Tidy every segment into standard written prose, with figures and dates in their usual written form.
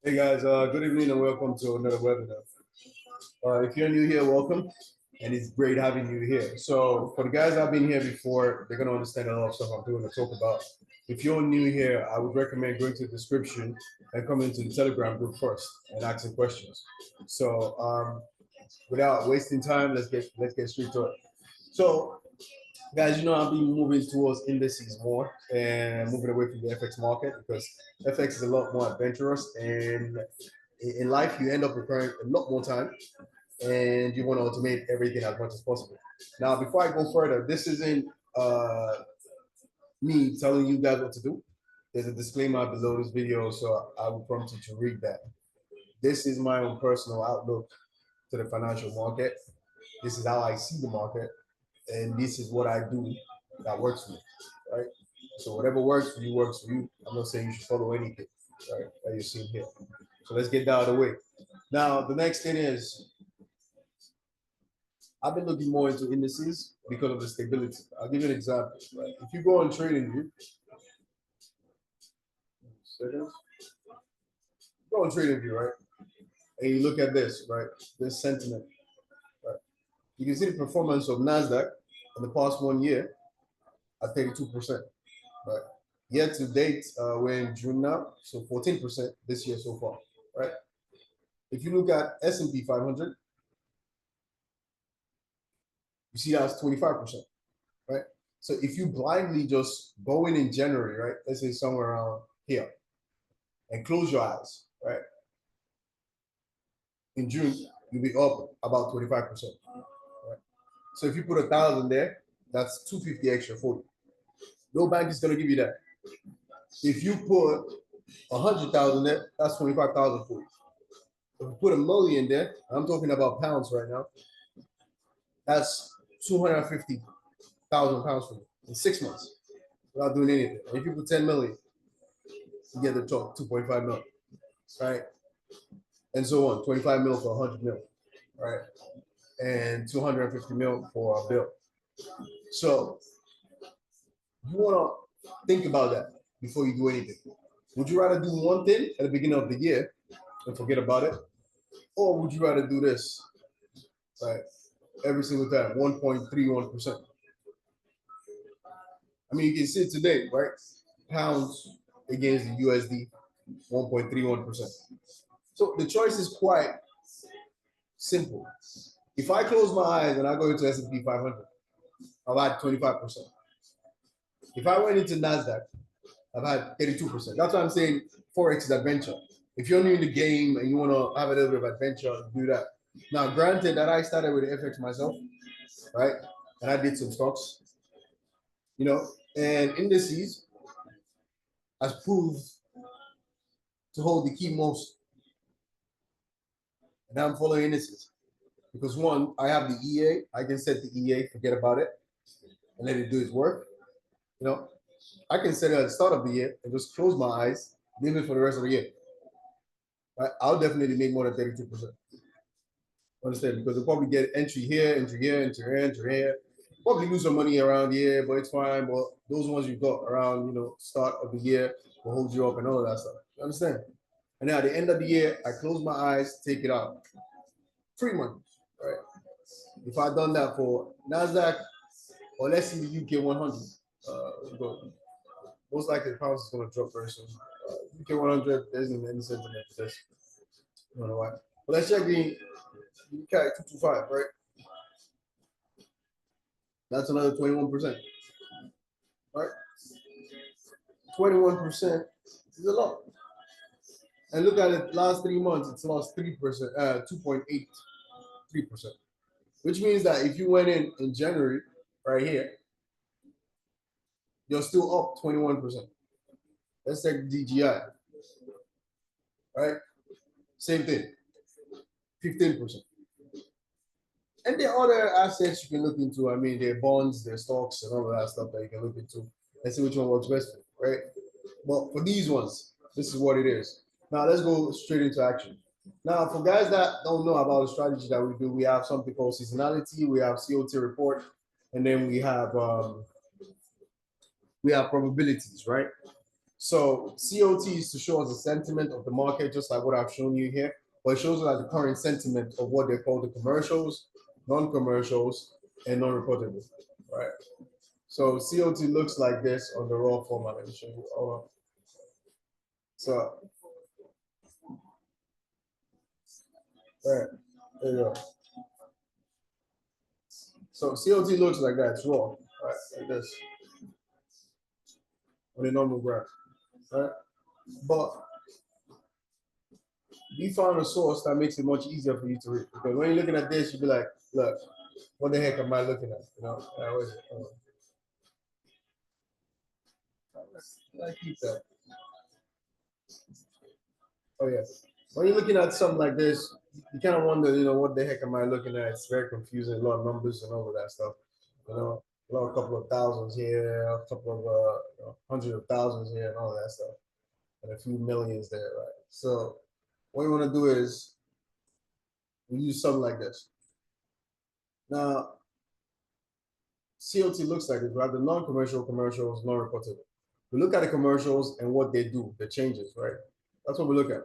Hey guys, good evening and welcome to another webinar. If you're new here, welcome, and it's great having you here. So for the guys that have been here before, they're gonna understand a lot of stuff I'm doing to talk about. If you're new here, I would recommend going to the description and coming to the Telegram group first and asking questions. So without wasting time, let's get straight to it. So guys, I've been moving towards indices more and moving away from the FX market because FX is a lot more adventurous, and in life you end up requiring a lot more time and you want to automate everything as much as possible. Now, before I go further, this isn't uh, me telling you guys what to do. There's a disclaimer below this video, so I will prompt you to read that. This is my own personal outlook to the financial market. This is how I see the market, and this is what I do that works for me, right? So whatever works for you works for you. I'm not saying you should follow anything, right, that you're seeing here. So let's get that out of the way. Now, the next thing is I've been looking more into indices because of the stability. I'll give you an example. Right? If you go on TradingView, go on TradingView, right? And you look at this, right? This sentiment, right? You can see the performance of Nasdaq in the past 1 year at 32%, right? Year to date, we're in June now, so 14% this year so far, right? If you look at S&P 500, you see that's 25%, right? So if you blindly just go in January, right? Let's say somewhere around here, and close your eyes, right? In June, you'll be up about 25%. Right? So if you put 1,000 there, that's 250 extra for you. No bank is gonna give you that. If you put 100,000 there, that's 25,000 for you. If you put 1,000,000 there, I'm talking about pounds right now, that's 250,000 pounds for you in 6 months without doing anything. And if you put 10 million, you get the top 2.5 million, right? And so on, 25 mil for 100 mil, right? And 250 mil for a bill. So you want to think about that before you do anything. Would you rather do one thing at the beginning of the year and forget about it? Or would you rather do this, right? Every single time, 1.31%. I mean, you can see it today, right? Pounds against the USD, 1.31%. So the choice is quite simple. If I close my eyes and I go into S&P 500, I've had 25%. If I went into NASDAQ, I've had 32%. That's why I'm saying Forex is adventure. If you're new in the game and you want to have a little bit of adventure, do that. Now, granted that I started with FX myself, right? And I did some stocks, and indices has proved to hold the key most. And I'm following indices because one, I have the EA. I can set the EA, forget about it, and let it do its work. I can set it at the start of the year and just close my eyes, leave it for the rest of the year. Right? I'll definitely make more than 32%. Understand? Because you'll probably get entry here, entry here, entry here, entry here. Probably lose some money around here, but it's fine. But those ones you got around, start of the year will hold you up and all of that stuff. You understand? And then at the end of the year, I close my eyes, take it out. Free money, right? If I done that for Nasdaq, or let's see the UK 100, most likely the pound is going to drop very soon. UK 100, there isn't any sentiment for this. I don't know why. But let's check the UK 225, right? That's another 21%. Right? 21% is a lot. And look at it, last 3 months, it's lost 3%, 2.83%. Which means that if you went in January, right here, you're still up 21%. Let's take DGI. Right? Same thing. 15%. And there are other assets you can look into. I mean, there are bonds, there are stocks, and all of that stuff that you can look into and see which one works best for you, right? But for these ones, this is what it is. Now, let's go straight into action. Now, for guys that don't know about the strategy that we do, we have something called seasonality, we have COT report, and then we have probabilities, right? So COT is to show us the sentiment of the market, just like what I've shown you here, but it shows us the current sentiment of what they call the commercials, non-commercials, and non-reportable, right? So COT looks like this on the raw format. Let me show you. Hold on. So, right, there you go. So COT looks like that. It's raw, right? Like this on a normal graph, right? But we found a source that makes it much easier for you to read. Because when you're looking at this, you'll be like, look, what the heck am I looking at? You know, what is it? I keep that. Oh yeah. When you're looking at something like this, you kind of wonder, you know, what the heck am I looking at? It's very confusing, a lot of numbers and all of that stuff. You know, a couple of thousands here, a couple of hundreds of thousands here, and all that stuff, and a few millions there, right? So what you want to do is we use something like this. Now, COT looks like this, right? The non-commercial commercials, non-reportable. We look at the commercials and what they do, the changes, right? That's what we look at.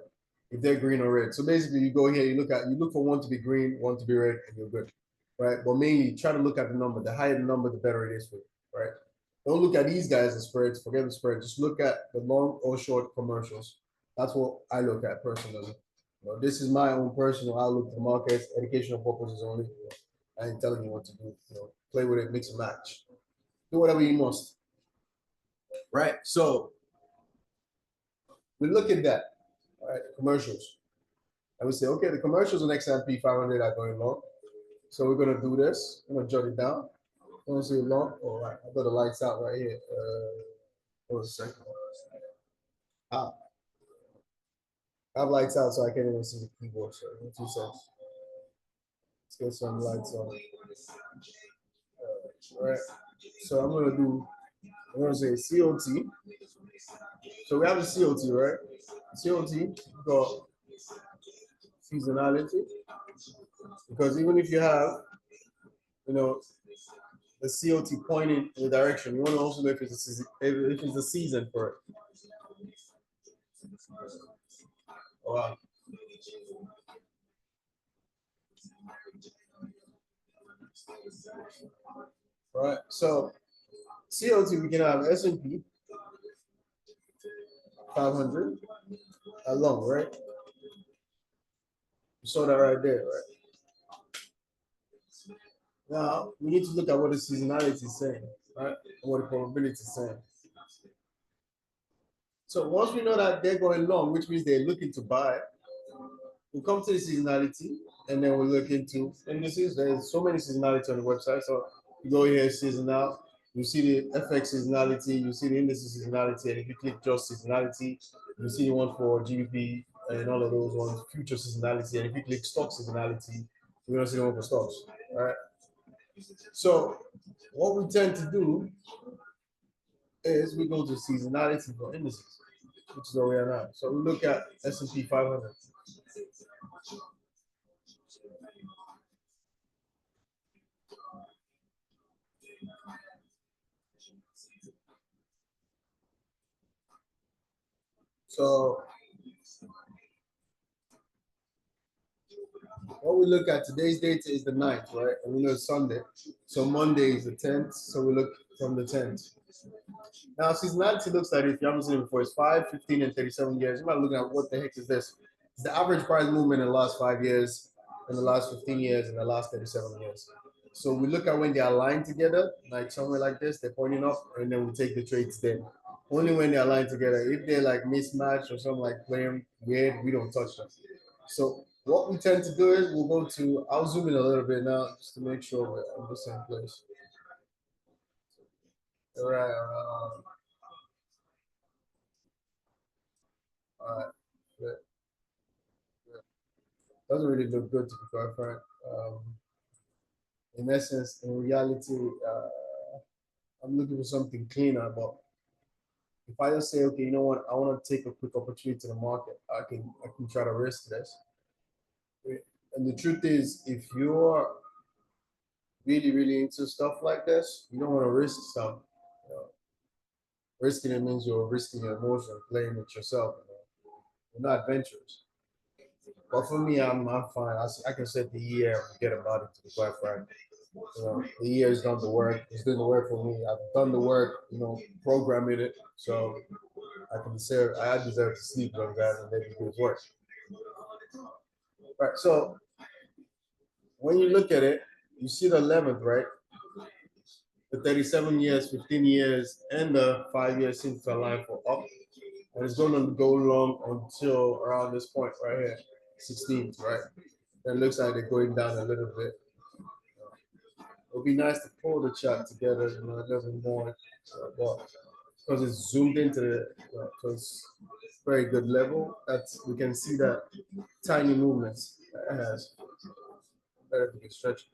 If they're green or red. So basically you go here, you look for one to be green, one to be red, and you're good. Right? But mainly try to look at the number. The higher the number, the better it is for you, right? Don't look at these guys as spreads, forget the spread. Just look at the long or short commercials. That's what I look at personally. You know, this is my own personal outlook to the markets, educational purposes only. You know, I ain't telling you what to do. You know, play with it, mix and match. Do whatever you must. Right? So we look at that, all right, commercials. And we say, okay, the commercials on XMP 500 are going long. So we're gonna do this. I'm gonna jot it down. I want to see it long. All right, I got the lights out right here. Hold a second. Ah, I have lights out, so I can't even see the keyboard. So in 2 seconds. Let's get some lights on. All right. So I'm gonna say COT. So we have the COT, right? COT got seasonality. Because even if you have, you know, the COT pointing in the direction, you want to also know if it's a season for it. Wow. Right. So COT, we can have S&P 500 along, right? You saw that right there, right? Now we need to look at what the seasonality is saying, right? And what the probability is saying. So once we know that they're going long, which means they're looking to buy, we'll come to the seasonality and then we'll look into indices. There's so many seasonality on the website. So you go here, seasonal, you see the FX seasonality, you see the indices seasonality, and if you click just seasonality, you see the one for GBP and all of those ones, future seasonality, and if you click stock seasonality, you're gonna see the one for stocks, all right? So what we tend to do is we go to seasonality for indices, which is where we are now. So we look at S&P 500. So what we look at, today's date is the 9th, right? And we know it's Sunday. So Monday is the 10th. So we look from the 10th. Now, seasonality looks like, if you haven't seen it before, it's 5, 15, and 37 years. You might look at what the heck is this? It's the average price movement in the last 5 years, in the last 15 years, and the last 37 years. So we look at when they align together, like somewhere like this, they're pointing up, and then we take the trades there. Only when they align together. If they're like mismatched or something like playing weird, we don't touch them. So what we tend to do is we'll go to, I'll zoom in a little bit now just to make sure we're in the same place. All right. All right. Good. Good. Doesn't really look good to be quite frank. In essence, in reality, I'm looking for something cleaner. But if I just say, okay, you know what, I want to take a quick opportunity to the market, I can try to risk this. And the truth is, if you're really, really into stuff like this, you don't want to risk stuff. You know? Risking it means you're risking your emotion, playing with yourself. You're not adventurous. But for me, I'm fine. I can set the year and forget about it, to be quite frank. The year has done the work. It's doing the work for me. I've done the work, programming it. So I deserve to sleep on that and maybe do his work. Right. So when you look at it, you see the 11th, right? The 37 years, 15 years, and the 5 years seem to align for up. And it's going to go long until around this point right here, 16th, right? It looks like they're going down a little bit. It would be nice to pull the chart together, a little bit more, because it's zoomed into the, because very good level. We can see that tiny movements that it has. Better if we can stretch.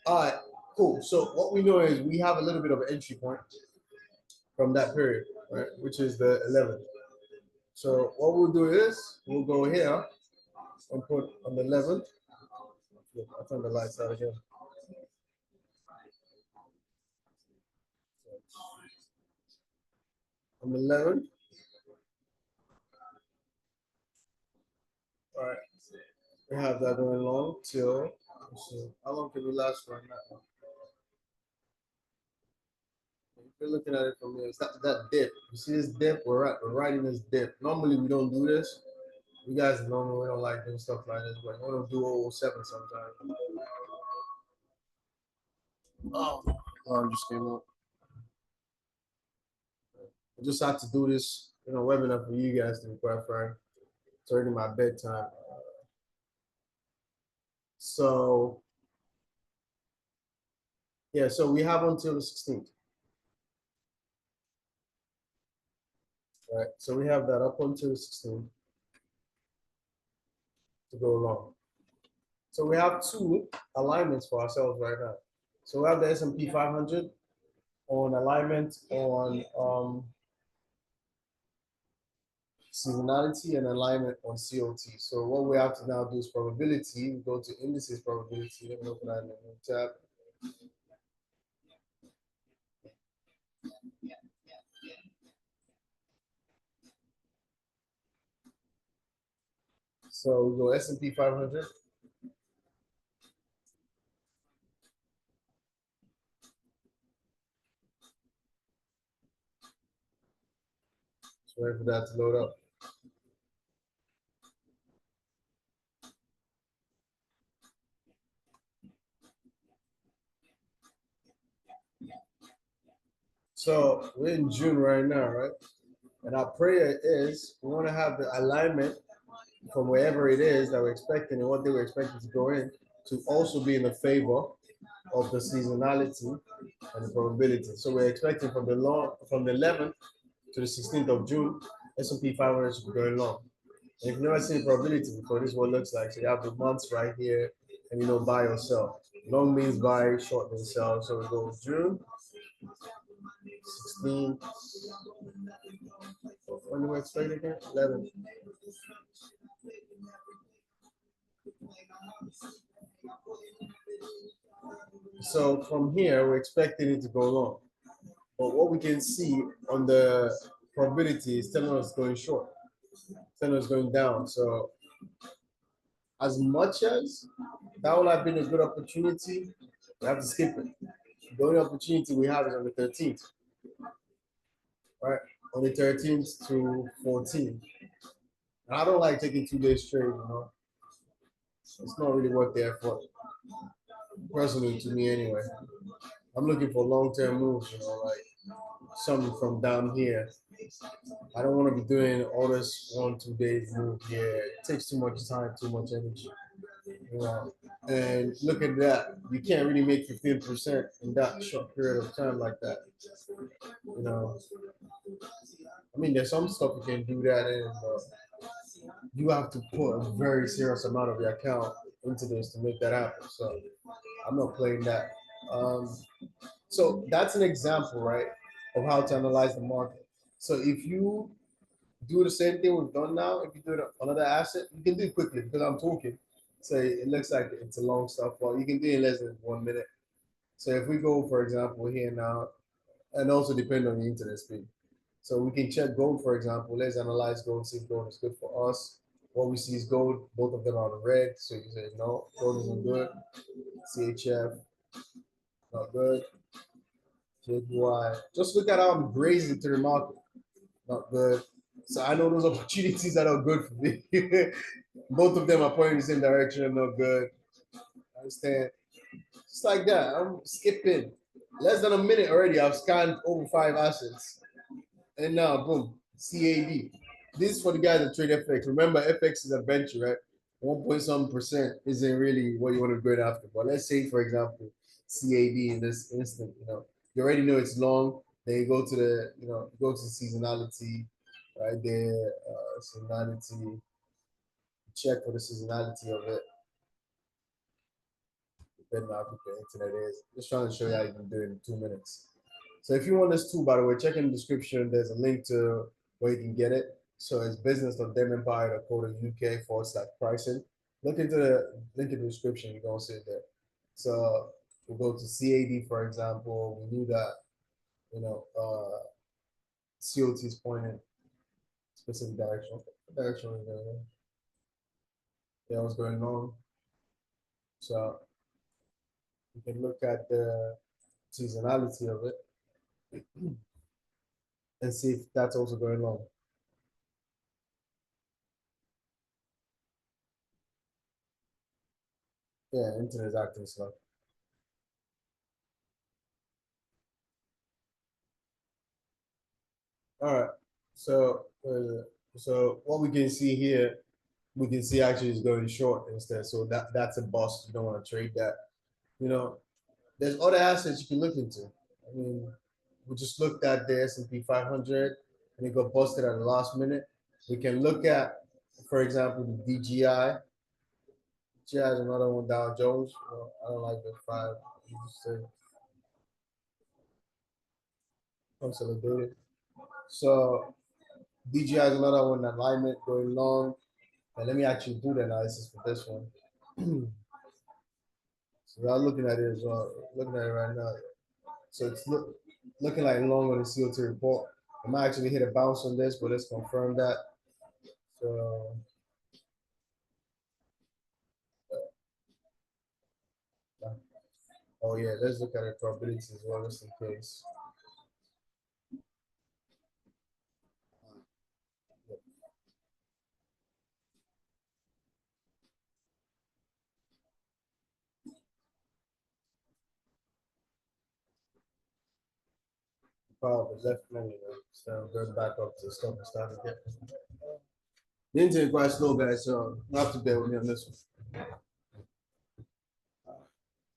All right, cool. So what we know is we have a little bit of an entry point from that period, right, which is the 11th. So what we'll do is we'll go here and put on the 11th. I'll turn the lights out again. On the 11th. All right. We have that going along till, how long can we last for now? If you're looking at it from here, it's that dip. You see this dip? We're right in this dip. Normally we don't do this. You guys normally we don't like doing stuff like this, but we don't do 007 sometimes. Oh, alarm just came up. I just had to do this, webinar for you guys, to be quite frank. It's already my bedtime. So yeah, so we have until the 16th. Right. So we have that up until the 16th to go along. So we have two alignments for ourselves right now. So we have the S&P 500 on alignment on seasonality and alignment on COT. So what we have to now do is probability. We go to indices probability. Let me open that in a new tab. So we go S&P 500. So wait for that to load up. So we're in June right now, right? And our prayer is we want to have the alignment from wherever it is that we're expecting and what they were expecting to go in to also be in the favor of the seasonality and the probability. So we're expecting from the 11th to the 16th of June, S&P 500 should be going long. And if you've never seen probability before, this is what it looks like. So you have the months right here, and buy or sell. Long means buy, short means sell. So we go June 16. When do we expect again? 11. So from here, we're expecting it to go long. But what we can see on the probability is telling us going short, telling us going down. So as much as that would have been a good opportunity, we have to skip it. The only opportunity we have is on the 13th, right? On the 13th to 14th. And I don't like taking 2 days straight, It's not really worth the effort. Personally, to me anyway. I'm looking for long-term moves, like something from down here. I don't want to be doing all this 1-2 days move here. It takes too much time, too much energy. And look at that. You can't really make 15% in that short period of time like that. I mean, there's some stuff you can do that in, but you have to put a very serious amount of your account into this to make that happen. So I'm not playing that. So that's an example, right, of how to analyze the market. So if you do the same thing we've done now, if you do another asset, you can do it quickly because I'm talking. So it looks like it's a long stuff, but you can do it in less than 1 minute. So if we go, for example, here now, and also depend on the internet speed. So we can check gold, for example. Let's analyze gold, see if gold is good for us. What we see is gold, both of them are on red. So you say, no, gold isn't good. CHF, not good. JPY. Just look at how I'm grazing to the market. Not good. So I know those opportunities that are good for me. Both of them are pointing in the same direction, not good. Understand? Just like that. I'm skipping. Less than a minute already. I've scanned over 5 assets. And now, boom, CAD. This is for the guys that trade FX. Remember, FX is a venture, right? 1 point some percent isn't really what you want to go after. But let's say, for example, CAD in this instant, you already know it's long. Then you go to the, go to seasonality right there, seasonality, check for the seasonality of it. Depending on how quick the internet is. Just trying to show you how you can do it in 2 minutes. So if you want this tool, by the way, check in the description. There's a link to where you can get it. So it's business.demempire.co.uk/pricing. Look into the link in the description. You're going to see it there. So we'll go to CAD, for example. We knew that, COT is pointing specific direction. What direction is going in? Yeah, what's going on? So you can look at the seasonality of it and see if that's also going on. Yeah, internet is acting slow. All right. So, so what we can see here, we can see actually is going short instead. So that's a bust. You don't want to trade that. You know, there's other assets you can look into. I mean, we just looked at the S&P 500 and it got busted at the last minute. We can look at, for example, the DGI. DGI is another one, Dow Jones. I don't like the five. Consolidated. So DGI is another one, alignment going long. And let me actually do the analysis for this one. So I'm looking at it as well, looking at it right now. So it's looking like long on the COT report. I might actually hit a bounce on this, but let's confirm that. So, oh yeah, let's look at the probabilities as well, just in case. Probably left menu, so go back up to stuff and start again. The internet quite slow, guys, so you have to bear with me on this one.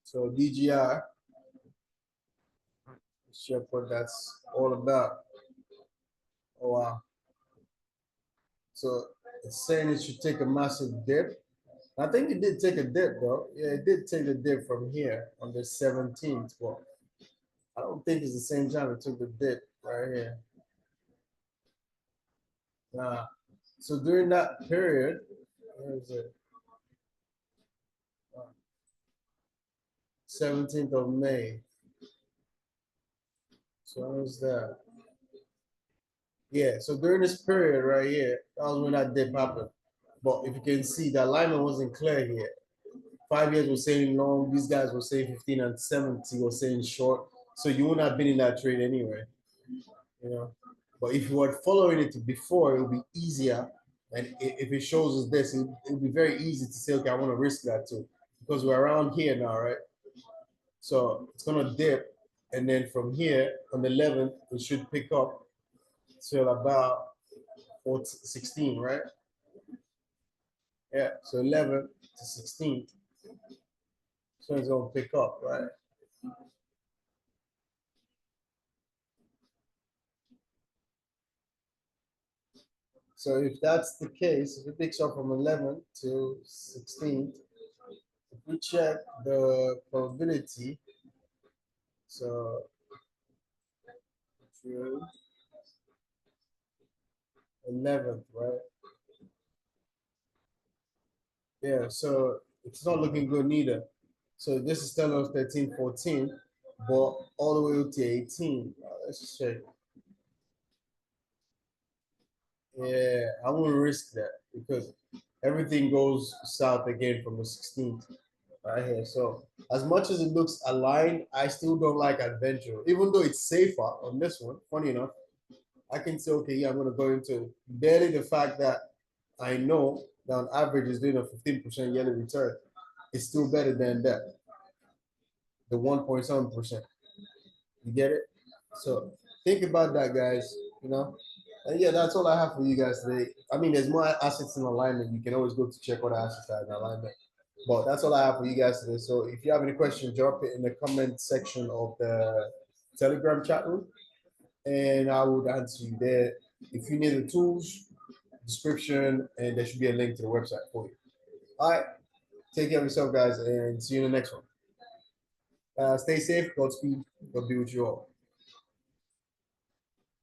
So DGI, let's check what that's all about. Oh wow. So it's saying it should take a massive dip. I think it did take a dip though. Yeah, it did take a dip from here on the 17th. Well, I don't think it's the same time it took the dip right here. Nah. So during that period, where is it? 17th of May. So when was that? Yeah, so during this period right here, that was when that dip happened. But if you can see, the alignment wasn't clear here. 5 years was saying long, these guys were saying 15 and 70 were saying short. So you would not have been in that trade anyway, you know. But if you were following it before, it would be easier. And if it shows us this, it would be very easy to say, okay, I want to risk that too. Because we're around here now, right? So it's gonna dip. And then from here on the 11th, it should pick up till about 16, right? Yeah, so 11th to 16th. So it's gonna pick up, right? So if that's the case, if it picks up from 11th to 16th, if we check the probability, so 11th, right? Yeah, so it's not looking good neither. So this is telling us 13, 14, but all the way to 18. Let's check. Yeah, I won't risk that because everything goes south again from the 16th right here. So as much as it looks aligned, I still don't like adventure, even though it's safer on this one. Funny enough, I can say, okay, yeah, I'm gonna go into barely the fact that I know that on average is doing a 15% yearly return. It's still better than that, the 1.7%. You get it? So think about that, guys. You know, and yeah, that's all I have for you guys today. I mean, there's more assets in alignment. You can always go to check what assets are in alignment. But that's all I have for you guys today. So if you have any questions, drop it in the comment section of the Telegram chat room, and I would answer you there. If you need the tools, description, and there should be a link to the website for you. All right, take care of yourself, guys, and see you in the next one. Stay safe, Godspeed, God be with you all.